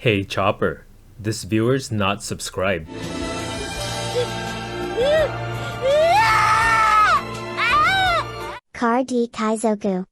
Hey Chopper, this viewer's not subscribed. Car D Kaizoku.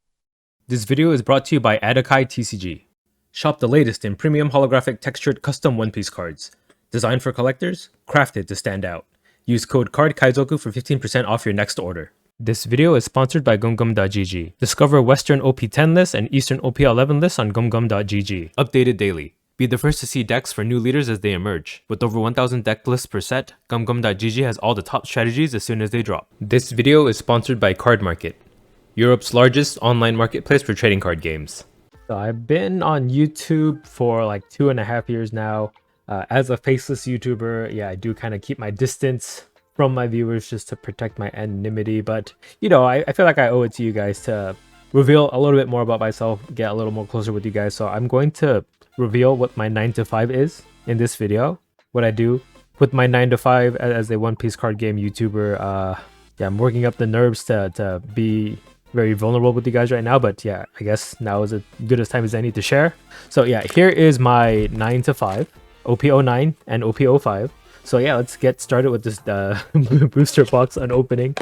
This video is brought to you by Adakai TCG. Shop the latest in premium holographic textured custom One Piece cards. Designed for collectors, crafted to stand out. Use code CARDKaizoku for 15% off your next order. This video is sponsored by gumgum.gg. Discover Western OP10 lists and Eastern OP11 lists on gumgum.gg. Updated daily. Be the first to see decks for new leaders as they emerge. With over 1,000 deck lists per set, gumgum.gg has all the top strategies as soon as they drop. This video is sponsored by Card Market, Europe's largest online marketplace for trading card games. So I've been on YouTube for like 2.5 years now. As a faceless YouTuber, yeah, I do kind of keep my distance from my viewers just to protect my anonymity. But, you know, I feel like I owe it to you guys to reveal a little bit more about myself, get a little more closer with you guys. So I'm going to reveal what my 9 to 5 is in this video, what I do with my 9 to 5 as a One Piece card game YouTuber. Yeah, I'm working up the nerves to be very vulnerable with you guys right now, but yeah, I guess now is as good as time as any to share. So yeah, here is my 9 to 5, OP09 and OP05. So yeah, let's get started with this booster box unopening.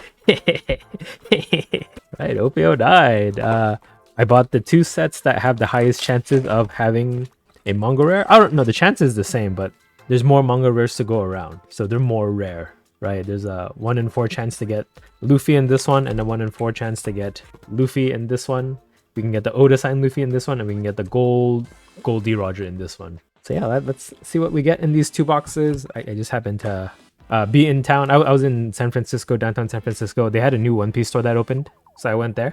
Right, OP09. I bought the 2 sets that have the highest chances of having a manga rare. I don't know, the chance is the same, but there's more manga rares to go around, so they're more rare, right? There's a 1 in 4 chance to get Luffy in this one, and a 1 in 4 chance to get Luffy in this one. We can get the Oda sign Luffy in this one, and we can get the Goldie Roger in this one. So yeah, let's see what we get in these 2 boxes. I just happened to be in town. I was in San Francisco, downtown San Francisco. They had a new One Piece store that opened, so I went there,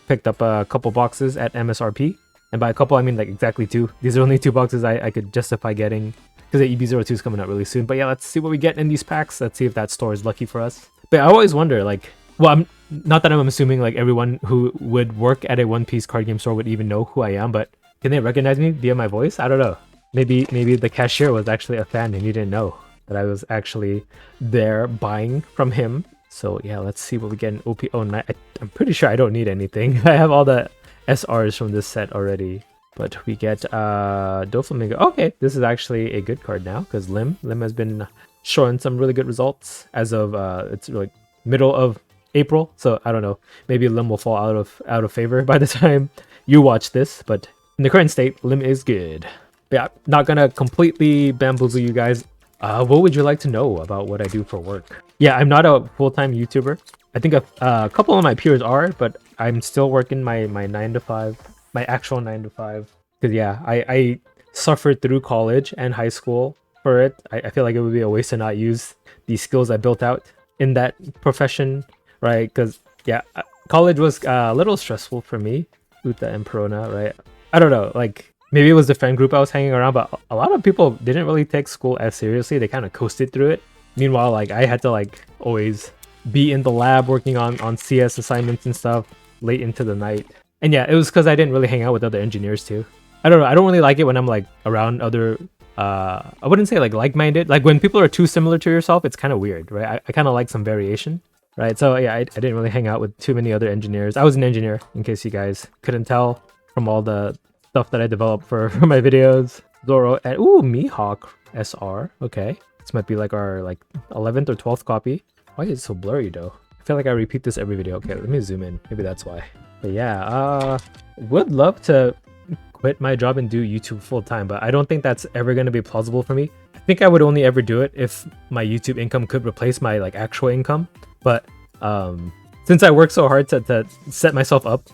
picked up a couple boxes at MSRP. And by a couple, I mean like exactly 2. These are only 2 boxes I could justify getting because the EB02 is coming out really soon. But yeah, let's see what we get in these packs. Let's see if that store is lucky for us. But I always wonder, like, well, I'm not that I'm assuming like everyone who would work at a One Piece card game store would even know who I am, but can they recognize me via my voice? I don't know. Maybe the cashier was actually a fan and he didn't know that I was actually there buying from him. So yeah, let's see what we get in OP09. I'm pretty sure I don't need anything. I have all the SRs from this set already. But we get Doflamingo. Okay, this is actually a good card now because Lim has been showing some really good results as of it's like middle of April. So I don't know, maybe Lim will fall out of favor by the time you watch this. But in the current state, Lim is good. But yeah, not gonna completely bamboozle you guys. What would you like to know about what I do for work? Yeah, I'm not a full-time YouTuber. I think a couple of my peers are, but I'm still working my 9 to 5, my actual 9 to 5. Because yeah, I suffered through college and high school for it. I feel like it would be a waste to not use these skills I built out in that profession, right? Because yeah, college was a little stressful for me, Uta and Perona, right? I don't know, like maybe it was the friend group I was hanging around, but a lot of people didn't really take school as seriously. They kind of coasted through it. Meanwhile, like I had to like always be in the lab working on CS assignments and stuff late into the night. And yeah, it was because I didn't really hang out with other engineers too. I don't know, I don't really like it when I'm like around other I wouldn't say like-minded. Like when people are too similar to yourself, it's kind of weird, right? I kind of like some variation, right? So yeah, I didn't really hang out with too many other engineers. I was an engineer, in case you guys couldn't tell from all the stuff that I developed for my videos. Zoro and ooh, Mihawk SR. Okay, this might be like our like 11th or 12th copy. Why is it so blurry though? I feel like I repeat this every video. Okay, let me zoom in. Maybe that's why. But yeah, would love to quit my job and do YouTube full time, but I don't think that's ever going to be plausible for me. I think I would only ever do it if my YouTube income could replace my like actual income. But since I work so hard to set myself up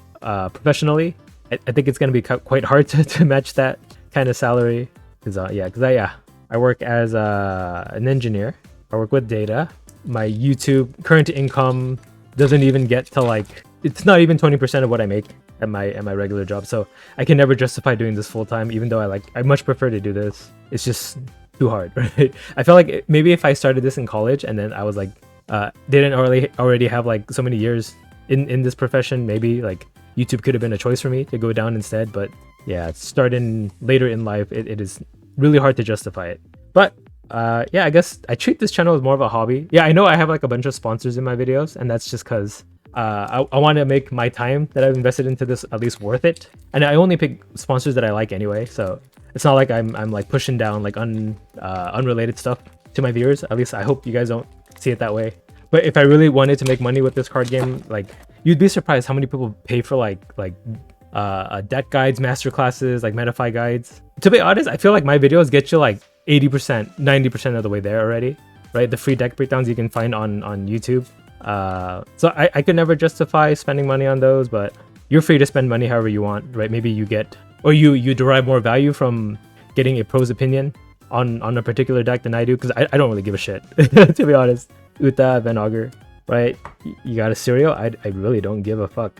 professionally, I think it's going to be quite hard to match that kind of salary. Because I work as an engineer. I work with data. My YouTube current income doesn't even get to like, it's not even 20% of what I make at my regular job. So I can never justify doing this full time, even though I much prefer to do this. It's just too hard, right? I feel like maybe if I started this in college and then I was like, didn't already have like so many years in this profession, maybe like YouTube could have been a choice for me to go down instead. But yeah, starting later in life, it is really hard to justify it. But yeah, I guess I treat this channel as more of a hobby. Yeah, I know I have like a bunch of sponsors in my videos, and that's just because I want to make my time that I've invested into this at least worth it. And I only pick sponsors that I like anyway, so It's not like I'm like pushing down like unrelated stuff to my viewers. At least I hope you guys don't see it that way. But if I really wanted to make money with this card game, like you'd be surprised how many people pay for like deck guides, master classes, like MetaFi guides. To be honest, I feel like my videos get you like 80%, 90% of the way there already, right? The free deck breakdowns you can find on YouTube. So I could never justify spending money on those, but you're free to spend money however you want, right? Maybe you get, or you derive more value from getting a pro's opinion on a particular deck than I do, because I don't really give a shit, to be honest. Uta, Van Augur, right? You got a cereal? I really don't give a fuck.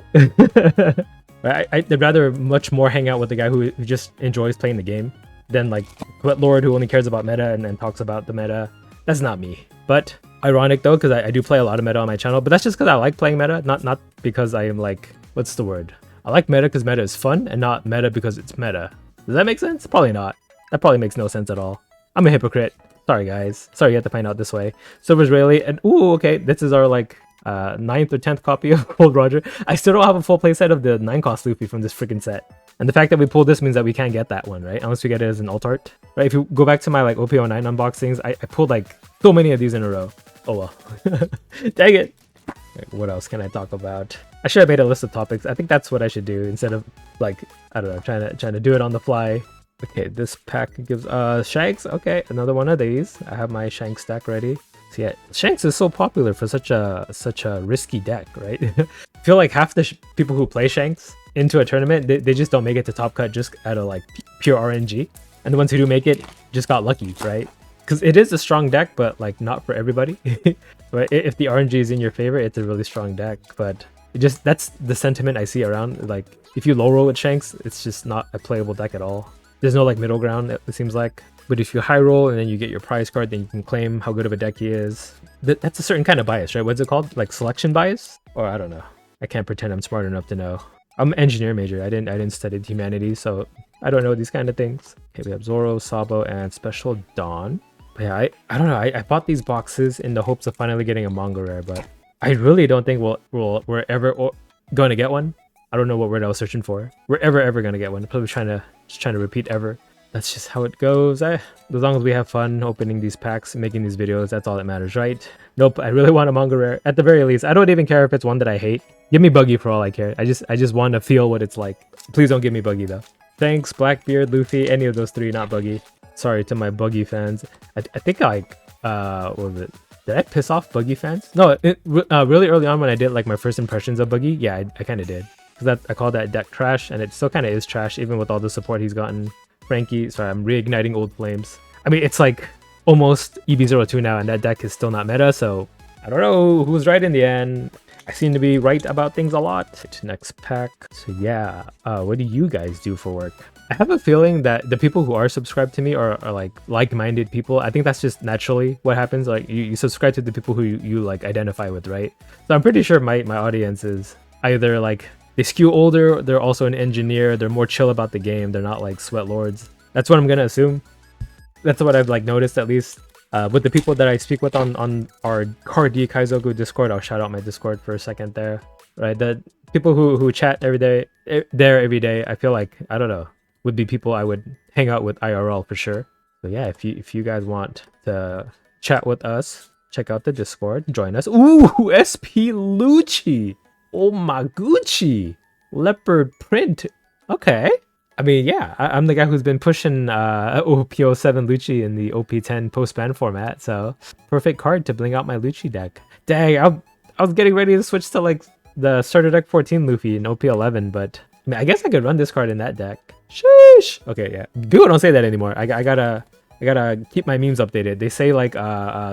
Right? I'd rather much more hang out with the guy who just enjoys playing the game than like Sweat Lord who only cares about meta and then talks about the meta. That's not me. But ironic though, because I do play a lot of meta on my channel, but that's just because I like playing meta, not because I am like, what's the word? I like meta because meta is fun and not meta because it's meta. Does that make sense? Probably not. That probably makes no sense at all. I'm a hypocrite. Sorry guys. Sorry you had to find out this way. Silver Israeli, and ooh, okay, this is our like 9th or 10th copy of Old Roger. I still don't have a full playset of the 9 cost Luffy from this freaking set. And the fact that we pulled this means that we can't get that one, right? Unless we get it as an alt art. Right? If you go back to my like OP09 unboxings, I pulled like so many of these in a row. Oh well. Dang it. Right, what else can I talk about? I should have made a list of topics. I think that's what I should do instead of like, I don't know, trying to do it on the fly. Okay, this pack gives Shanks. Okay, another one of these. I have my Shanks stack ready. So yeah, Shanks is so popular for such a risky deck, right? I feel like half the people who play Shanks into a tournament, they just don't make it to top cut just out of like pure RNG, and the ones who do make it just got lucky, right? Because it is a strong deck, but like not for everybody. Right? If the RNG is in your favor, it's a really strong deck, but that's the sentiment I see around. Like if you low roll with Shanks, it's just not a playable deck at all. There's no like middle ground, it seems like. But if you high roll and then you get your prize card, then you can claim how good of a deck he is. That's a certain kind of bias, right? What's it called? Like selection bias? Or I don't know. I can't pretend I'm smart enough to know. I'm an engineer major. I didn't study humanities, so I don't know these kind of things. Okay, we have Zoro, Sabo, and Special Dawn. But yeah, I don't know. I bought these boxes in the hopes of finally getting a manga rare, but I really don't think we're ever going to get one. I don't know what word I was searching for. We're ever going to get one. I'm probably trying to repeat ever. That's just how it goes. As long as we have fun opening these packs and making these videos, that's all that matters, right? Nope, I really want a manga rare. At the very least, I don't even care if it's one that I hate. Give me Buggy for all I care. I just want to feel what it's like. Please don't give me Buggy though. Thanks, Blackbeard, Luffy, any of those three, not Buggy. Sorry to my Buggy fans. I think like, what was it? Did I piss off Buggy fans? No, really early on when I did like my first impressions of Buggy, yeah, I kind of did. Because I called that deck trash, and it still kind of is trash, even with all the support he's gotten. Frankie, sorry, I'm reigniting old flames. I mean, it's like almost EB02 now, and that deck is still not meta, so I don't know who's right in the end. I seem to be right about things a lot. Next pack. So yeah, what do you guys do for work? I have a feeling that the people who are subscribed to me are like like-minded people. I think that's just naturally what happens. Like you subscribe to the people who you like identify with, right? So I'm pretty sure my audience is either like they skew older, they're also an engineer, they're more chill about the game, they're not like sweat lords. That's what I'm gonna assume. That's what I've like noticed, at least with the people that I speak with on our Cardi Kaizoku Discord. I'll shout out my Discord for a second there, right? The people who chat every day, every day, I feel like, I don't know, would be people I would hang out with IRL for sure. So yeah, if you guys want to chat with us, check out the Discord, join us. Ooh, SP Lucci. Oh my Gucci leopard print. Okay, I mean, yeah, I'm the guy who's been pushing OP07 Lucci in the OP10 post-ban format, so perfect card to bling out my Lucci deck. Dang, I was getting ready to switch to like the starter deck 14 Luffy in OP11, but I mean, I guess I could run this card in that deck. Sheesh. Okay, yeah, people don't say that anymore. I gotta keep my memes updated. They say like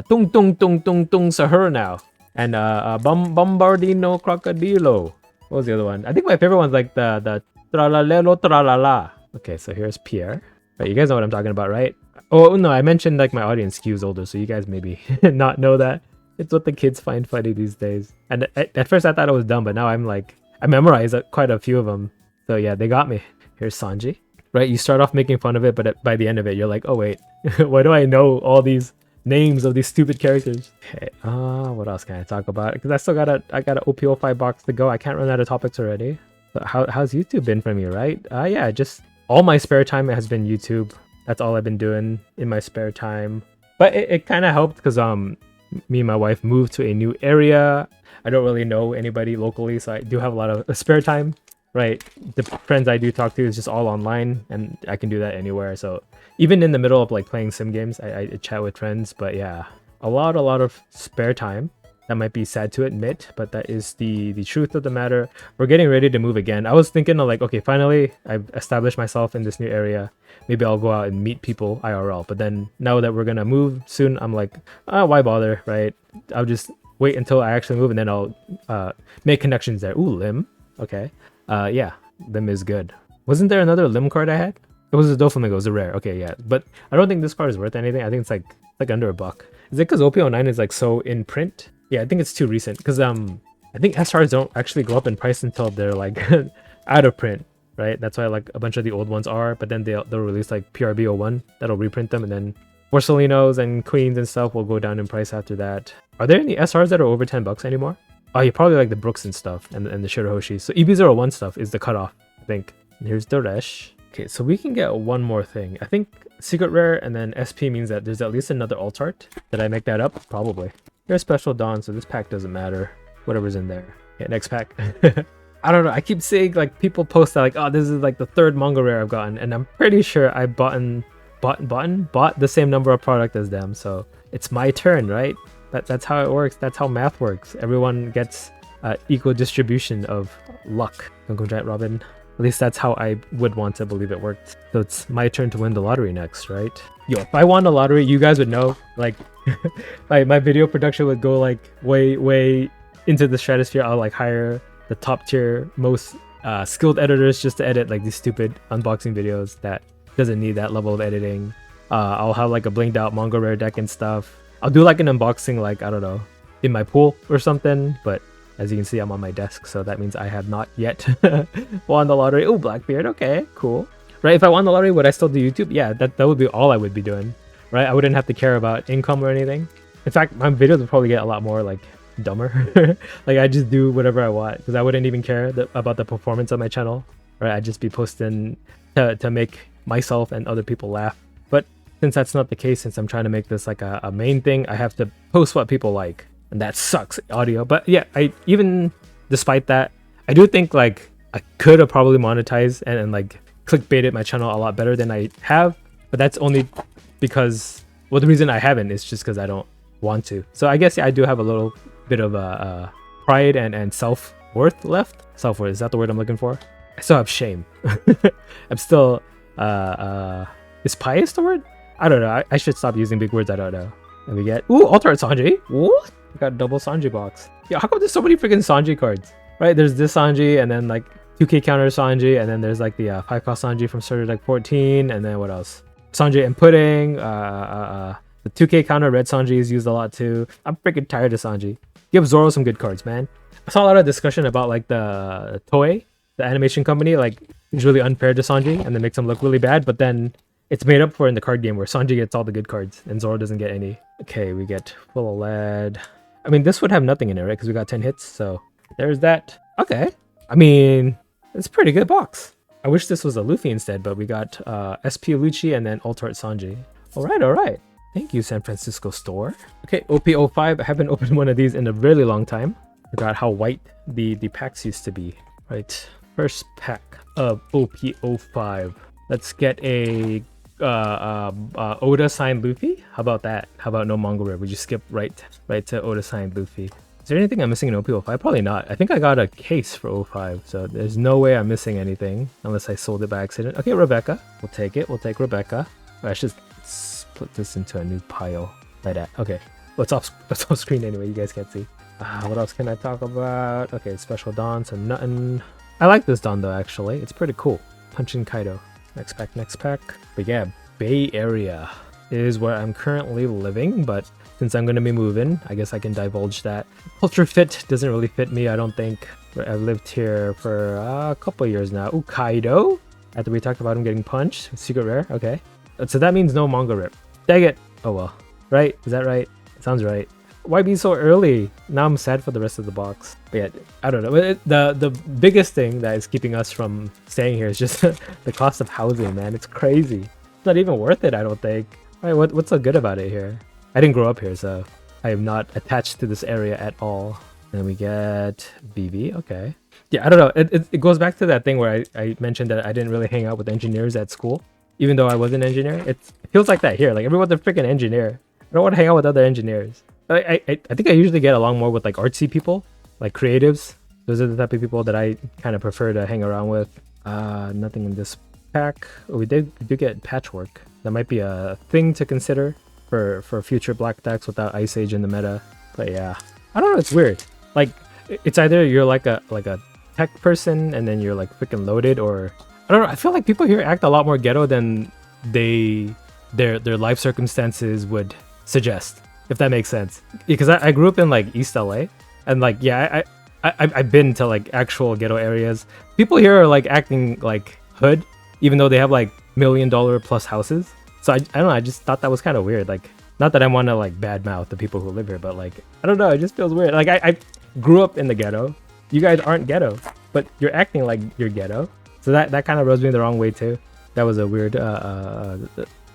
tung tung tung tung tung Sahur now. And Bombardino Crocodilo. What was the other one? I think my favorite one's like the Tralalelo Tralala. Okay, so here's Pierre. Right, you guys know what I'm talking about, right? Oh no, I mentioned like my audience skews older, so you guys maybe not know that. It's what the kids find funny these days. And at first I thought it was dumb, but now I'm like, I memorized quite a few of them. So yeah, they got me. Here's Sanji. Right, you start off making fun of it, but by the end of it, you're like, oh wait, why do I know all these names of these stupid characters? Okay, what else can I talk about? Because I got an OP05 box to go. I can't run out of topics already. But how's YouTube been for me, right? Yeah, just all my spare time has been YouTube. That's all I've been doing in my spare time. But it kind of helped because me and my wife moved to a new area. I don't really know anybody locally, so I do have a lot of spare time, right? The friends I do talk to is just all online, and I can do that anywhere. So even in the middle of like playing sim games, I chat with friends. But yeah, a lot of spare time. That might be sad to admit, but that is the truth of the matter. We're getting ready to move again. I was thinking of like, okay, finally I've established myself in this new area. Maybe I'll go out and meet people IRL. But then now that we're gonna move soon, I'm like, why bother, right? I'll just wait until I actually move, and then I'll make connections there. Ooh, Lim. Okay. Yeah, Lim is good. Wasn't there another Lim card I had? It was a Doflamingo. It was a rare. Okay, yeah. But I don't think this card is worth anything. I think it's like under a buck. Is it because OP09 is like so in print? Yeah, I think it's too recent because I think SRs don't actually go up in price until they're like out of print, right? That's why like a bunch of the old ones are, but then they'll release like PRB01 that'll reprint them, and then Porcelinos and Queens and stuff will go down in price after that. Are there any SRs that are over 10 bucks anymore? Oh, you probably like the Brooks and stuff and the Shirahoshi. So EB01 stuff is the cutoff, I think. And here's the Resh. Okay, so we can get one more thing. I think secret rare and then SP means that there's at least another alt art. Did I make that up? Probably. Here's Special Dawn, so this pack doesn't matter. Whatever's in there. Yeah, next pack. I don't know. I keep seeing like people post that like, oh, this is like the third manga rare I've gotten, and I'm pretty sure I bought the same number of product as them. So it's my turn, right? That's how it works. That's how math works. Everyone gets equal distribution of luck. Don't go Giant Robin. At least that's how I would want to believe it worked. So it's my turn to win the lottery next, right? Yo, if I won the lottery, you guys would know. Like, my video production would go like way into the stratosphere. I'll like hire the top tier, most skilled editors just to edit like these stupid unboxing videos that doesn't need that level of editing. I'll have like a blinged out manga rare deck and stuff. I'll do like an unboxing, like, I don't know, in my pool or something, but as you can see, I'm on my desk, so that means I have not yet won the lottery. Oh, Blackbeard, okay, cool. Right, if I won the lottery, would I still do YouTube? Yeah, that would be all I would be doing, right? I wouldn't have to care about income or anything. In fact, my videos would probably get a lot more, like, dumber. Like, I just do whatever I want, because I wouldn't even care about the performance of my channel, right? I'd just be posting to make myself and other people laugh. But since that's not the case, since I'm trying to make this, like, a main thing, I have to post what people like. And that sucks, audio. But yeah, even despite that, I do think like I could have probably monetized and like clickbaited my channel a lot better than I have. But that's only because, well, the reason I haven't is just because I don't want to. So I guess yeah, I do have a little bit of pride and self-worth left. Self-worth, is that the word I'm looking for? I still have shame. I'm still, is pious the word? I don't know. I should stop using big words. I don't know. And we get, ooh, Alter Sanji. What? We got a double Sanji box. Yeah, how come there's so many freaking Sanji cards? Right, there's this Sanji, and then like 2k counter Sanji, and then there's like the 5 cost Sanji from starter deck 14, and then what else? Sanji and Pudding, the 2k counter red Sanji is used a lot too. I'm freaking tired of Sanji. Give Zoro some good cards, man. I saw a lot of discussion about like the Toei, the animation company, like is really unfair to Sanji, and then makes him look really bad, but then it's made up for in the card game where Sanji gets all the good cards and Zoro doesn't get any. Okay, we get full of lead. I mean, this would have nothing in it, right? Because we got 10 hits, so there's that. Okay. I mean, it's a pretty good box. I wish this was a Luffy instead, but we got SP Lucci and then Altart Sanji. All right. Thank you, San Francisco store. Okay, OP05. I haven't opened one of these in a really long time. Forgot how white the packs used to be. Right, first pack of OP05. Let's get a Oda signed Luffy. How about that? How about no manga rare? Would you skip right to Oda signed Luffy? Is there anything I'm missing in OP05? Probably not. I think I got a case for 05, so there's no way I'm missing anything unless I sold it by accident. Okay, Rebecca. We'll take it. We'll take Rebecca. I should split this into a new pile like that. Okay. Well, it's off screen anyway. You guys can't see. What else can I talk about? Okay, Special Dawn, so nothing. I like this Dawn though, actually. It's pretty cool. Punchin Kaido. Next pack. But yeah, Bay Area is where I'm currently living, but since I'm going to be moving, I guess I can divulge that. Culture fit doesn't really fit me, I don't think. I've lived here for a couple years now. Ooh, Kaido! After we talked about him getting punched. Secret rare, okay. So that means no manga rip. Dang it! Oh well. Right? Is that right? Sounds right. Why be so early? Now I'm sad for the rest of the box. But yeah, I don't know. The biggest thing that is keeping us from staying here is just the cost of housing, man. It's crazy. It's not even worth it, I don't think. Right, what's so good about it here? I didn't grow up here, so I am not attached to this area at all. And we get BV, okay. Yeah, I don't know. It goes back to that thing where I mentioned that I didn't really hang out with engineers at school, even though I was an engineer. It feels like that here. Like everyone's a freaking engineer. I don't want to hang out with other engineers. I think I usually get along more with like artsy people, like creatives. Those are the type of people that I kind of prefer to hang around with. Nothing in this pack. Oh, we do get patchwork. That might be a thing to consider for future black decks without Ice Age in the meta. But yeah, I don't know. It's weird. Like it's either you're like a tech person and then you're like freaking loaded, or I don't know. I feel like people here act a lot more ghetto than their life circumstances would suggest, if that makes sense. Because I grew up in like East LA, and like yeah, I've been to like actual ghetto areas. People here are like acting like hood, even though they have like $1 million plus houses. So I don't know. I just thought that was kind of weird. Like, not that I want to like badmouth the people who live here, but like I don't know. It just feels weird. Like I grew up in the ghetto. You guys aren't ghetto, but you're acting like you're ghetto. So that kind of rubs me the wrong way too. That was a weird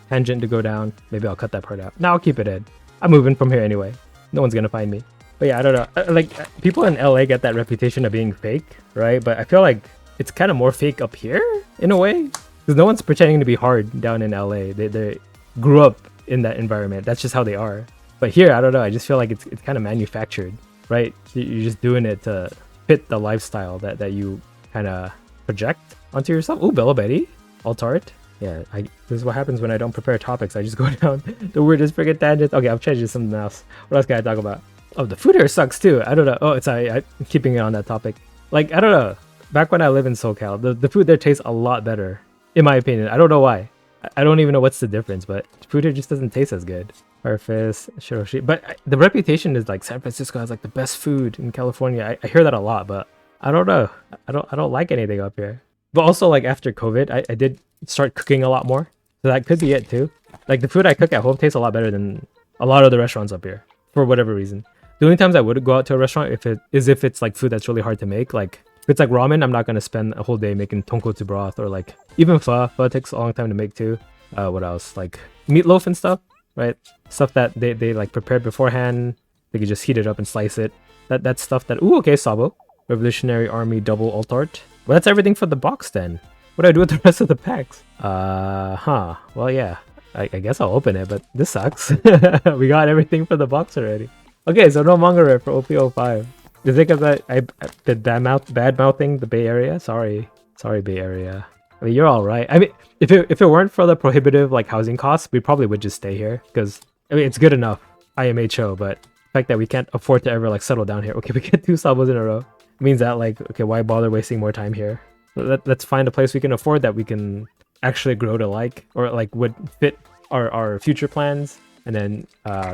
tangent to go down. Maybe I'll cut that part out. No, I'll keep it in. I'm moving from here anyway. No one's gonna find me. But yeah, I don't know. Like people in LA get that reputation of being fake, right? But I feel like it's kind of more fake up here in a way, because no one's pretending to be hard down in LA. They grew up in that environment. That's just how they are. But here, I don't know. I just feel like it's kind of manufactured, right? You're just doing it to fit the lifestyle that you kind of project onto yourself. Ooh, Bella Betty, alt art. Yeah, this is what happens when I don't prepare topics. I just go down the weirdest freaking tangents. Okay, I'll change to something else. What else can I talk about? Oh, the food here sucks too. I don't know. Oh, I'm keeping it on that topic. Like, I don't know. Back when I live in SoCal, the food there tastes a lot better, in my opinion. I don't know why. I don't even know what's the difference, but food here just doesn't taste as good. Harfest, Shiroshi. But the reputation is like San Francisco has like the best food in California. I hear that a lot, but I don't know. I don't like anything up here. But also, like, after COVID, I did start cooking a lot more. So that could be it too. Like, the food I cook at home tastes a lot better than a lot of the restaurants up here, for whatever reason. The only times I would go out to a restaurant if it's like food that's really hard to make. Like, if it's like ramen, I'm not going to spend a whole day making tonkotsu broth, or like even pho. Pho takes a long time to make too. What else? Like meatloaf and stuff, right? Stuff that they like prepared beforehand. They could just heat it up and slice it. That's stuff that, ooh, okay, Sabo. Revolutionary Army double alt art. Well, that's everything for the box then. What do I do with the rest of the packs? Well, yeah. I guess I'll open it, but this sucks. We got everything for the box already. Okay, so no manga rare for OP05. Is it because I did bad mouthing the Bay Area? Sorry, Bay Area. I mean, you're all right. I mean, if it weren't for the prohibitive like housing costs, we probably would just stay here, because I mean it's good enough, IMHO. But the fact that we can't afford to ever like settle down here. Okay, we get 2 Sabos in a row. It means that like, okay, why bother wasting more time here? Let's find a place we can afford that we can actually grow to like, or like would fit our future plans, and then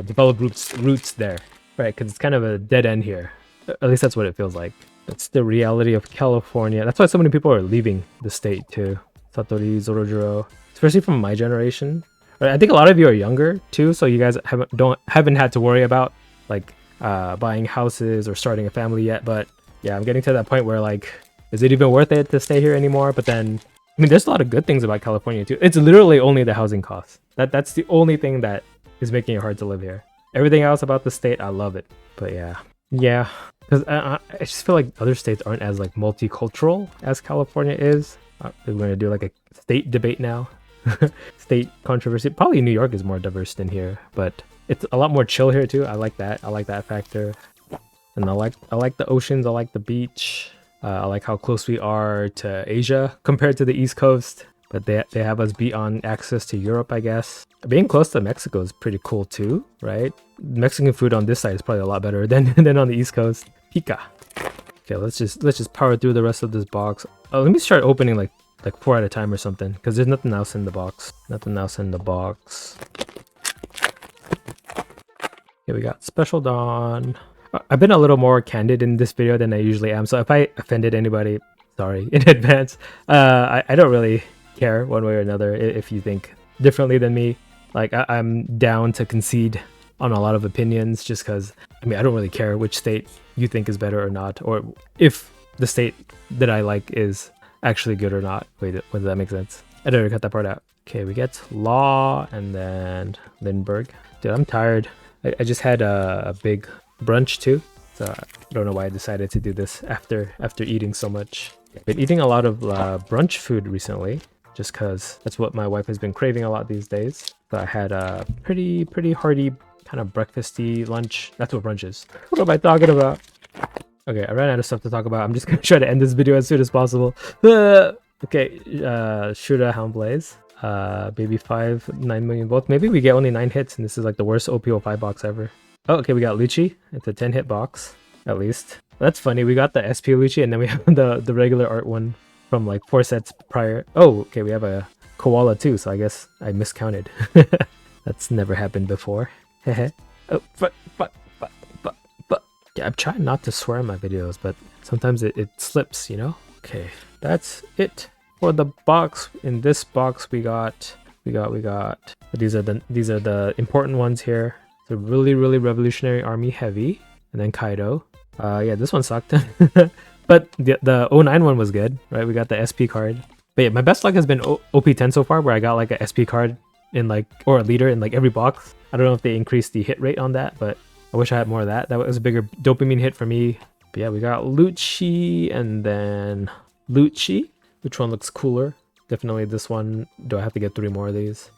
develop roots there, right? Because it's kind of a dead end here. At least that's what it feels like. That's the reality of California. That's why so many people are leaving the state too. Satori, Zorojuro, especially from my generation. Right? I think a lot of you are younger too, so you guys haven't had to worry about like buying houses or starting a family yet. But yeah, I'm getting to that point where like, is it even worth it to stay here anymore? But then, I mean, there's a lot of good things about California too. It's literally only the housing costs. That's the only thing that is making it hard to live here. Everything else about the state, I love it. But yeah, because I just feel like other states aren't as like multicultural as California is. We're gonna do like a state debate now. State controversy. Probably New York is more diverse than here, but it's a lot more chill here too. I like that. I like that factor. And I like the oceans. I like the beach. I like how close we are to Asia compared to the East Coast. But they have us beat on access to Europe, I guess. Being close to Mexico is pretty cool too, right? Mexican food on this side is probably a lot better than on the East Coast. Pika. Okay, let's just power through the rest of this box. Let me start opening like 4 at a time or something, because there's nothing else in the box. Nothing else in the box. Here we got Special Dawn. I've been a little more candid in this video than I usually am, so if I offended anybody, sorry in advance. I don't really care one way or another if you think differently than me. Like, I'm down to concede on a lot of opinions, just because, I mean, I don't really care which state you think is better or not, or if the state that I like is actually good or not. Wait, does that make sense? I didn't cut that part out. Okay, we get Law and then Lindbergh. Dude, I'm tired. I just had a big brunch too, so I don't know why I decided to do this after eating so much. I've been eating a lot of brunch food recently, just because that's what my wife has been craving a lot these days. So I had a pretty hearty kind of breakfasty lunch. That's what brunch is. What am I talking about? Okay, I ran out of stuff to talk about. I'm just gonna try to end this video as soon as possible. Okay, Shura Houndblaze. Baby 5, 9 million both. Maybe we get only 9 hits, and this is like the worst OP05 box ever. Oh, okay, we got Lucci. It's a 10 hit box, at least. That's funny. We got the SP Lucci, and then we have the regular art one from like 4 sets prior. Oh, okay, we have a koala too, so I guess I miscounted. That's never happened before. Oh, but. Yeah, I'm trying not to swear in my videos, but sometimes it slips, you know? Okay, that's it for the box. In this box we got these are the important ones here. The really Revolutionary Army Heavy, and then Kaido. Yeah, this one sucked. But the 09 one was good, right? We got the SP card. But yeah, my best luck has been OP10 so far, where I got like a SP card in like, or a leader in like every box. I don't know if they increased the hit rate on that, but I wish I had more of that. That was a bigger dopamine hit for me. But yeah, we got Lucci and then Lucci. Which one looks cooler? Definitely this one. Do I have to get 3 more of these?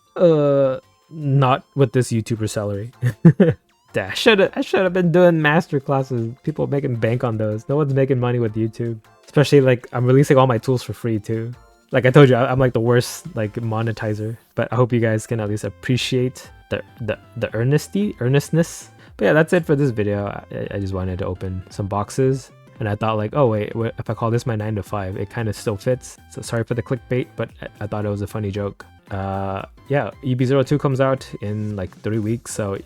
Not with this YouTuber salary. I should have been doing master classes. People making bank on those. No one's making money with YouTube. Especially like I'm releasing all my tools for free too. Like I told you, I'm like the worst like monetizer. But I hope you guys can at least appreciate the earnestness. But yeah, that's it for this video. I just wanted to open some boxes, and I thought like, oh wait, if I call this my 9 to 5, it kind of still fits. So sorry for the clickbait, but I thought it was a funny joke. Yeah, EB02 comes out in like 3 weeks, so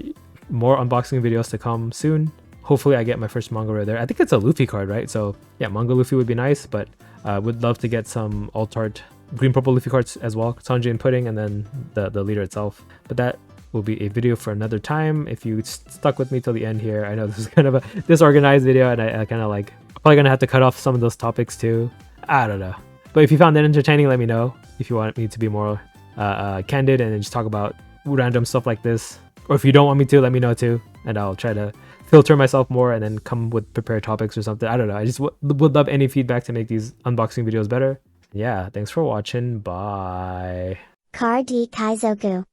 more unboxing videos to come soon. Hopefully I get my first manga rare there. I think it's a Luffy card, right? So yeah, manga Luffy would be nice, but would love to get some alt art green purple Luffy cards as well, Sanji and Pudding, and then the leader itself. But that will be a video for another time. If you stuck with me till the end here, I know this is kind of a disorganized video, and I kind of like probably gonna have to cut off some of those topics too. I don't know, but if you found it entertaining, let me know. If you want me to be more candid and just talk about random stuff like this, or if you don't want me to, let me know too, and I'll try to filter myself more and then come with prepared topics or something. I don't know, I just would love any feedback to make these unboxing videos better. Yeah, thanks for watching. Bye. Car D Kaizoku.